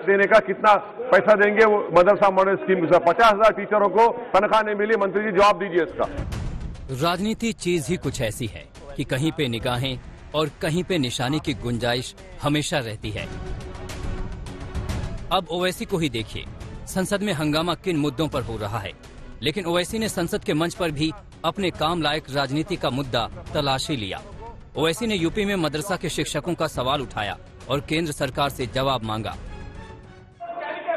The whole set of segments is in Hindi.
देने का कितना पैसा देंगे वो मदरसा मॉडल स्कीम का 50,000 टीचरों को तनख्वाह नहीं मिली। मंत्री जी जवाब दीजिए इसका। राजनीति चीज ही कुछ ऐसी है कि कहीं पे निगाहें और कहीं पे निशाने की गुंजाइश हमेशा रहती है। अब ओवैसी को ही देखिए, संसद में हंगामा किन मुद्दों पर हो रहा है, लेकिन ओवैसी ने संसद के मंच पर भी अपने काम लायक राजनीति का मुद्दा तलाश ही लिया। ओवैसी ने यूपी में मदरसा के शिक्षकों का सवाल उठाया और केंद्र सरकार से जवाब मांगा।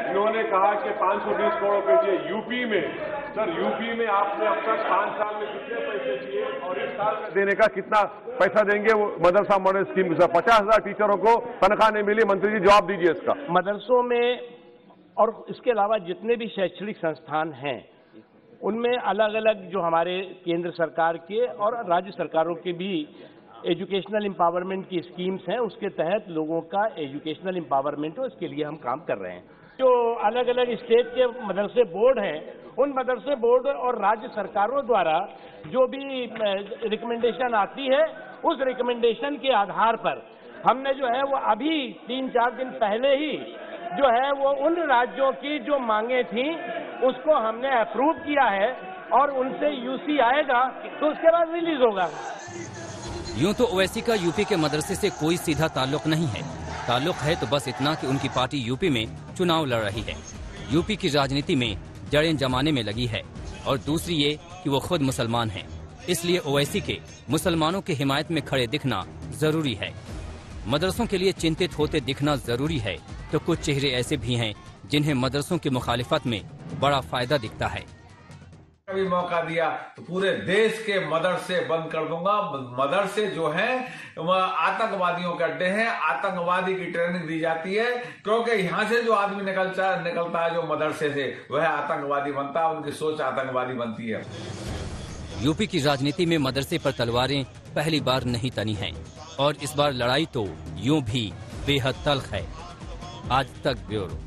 उन्होंने कहा कि 520 करोड़ रुपए चाहिए यूपी में। सर, यूपी में आपने अब तक 5 साल में कितने पैसे दिए और इस साल में देने का कितना पैसा देंगे वो मदरसा मॉडल स्कीम का 50,000 टीचरों को तनख्वाह नहीं मिली। मंत्री जी जवाब दीजिए इसका। मदरसों में और इसके अलावा जितने भी शैक्षणिक संस्थान हैं उनमें अलग अलग जो हमारे केंद्र सरकार के और राज्य सरकारों के भी एजुकेशनल एम्पावरमेंट की स्कीम्स हैं, उसके तहत लोगों का एजुकेशनल एम्पावरमेंट हो, इसके लिए हम काम कर रहे हैं। जो अलग अलग स्टेट के मदरसे बोर्ड हैं, उन मदरसे बोर्ड और राज्य सरकारों द्वारा जो भी रिकमेंडेशन आती है, उस रिकमेंडेशन के आधार पर हमने जो है वो अभी 3-4 दिन पहले ही जो है वो उन राज्यों की जो मांगे थी उसको हमने अप्रूव किया है और उनसे यूसी आएगा तो उसके बाद रिलीज होगा। यूं तो ओवैसी का यूपी के मदरसे से कोई सीधा ताल्लुक नहीं है। ताल्लुक है तो बस इतना कि उनकी पार्टी यूपी में चुनाव लड़ रही है। यूपी की राजनीति में जड़ें जमाने में लगी है और दूसरी ये कि वो खुद मुसलमान हैं। इसलिए ओवैसी के मुसलमानों की हिमायत में खड़े दिखना जरूरी है। मदरसों के लिए चिंतित होते दिखना जरूरी है, तो कुछ चेहरे ऐसे भी हैं जिन्हें मदरसों की मुखालिफत में बड़ा फायदा दिखता है। कभी मौका दिया तो पूरे देश के मदरसे बंद कर दूंगा। मदरसे जो हैं आतंकवादियों के अड्डे हैं, आतंकवादी की ट्रेनिंग दी जाती है, क्योंकि यहाँ से जो आदमी निकलता है जो मदरसे से, वह आतंकवादी बनता है, उनकी सोच आतंकवादी बनती है। यूपी की राजनीति में मदरसे पर तलवारें पहली बार नहीं तनी हैं और इस बार लड़ाई तो यूं भी बेहद तल्ख है। आज तक ब्यूरो।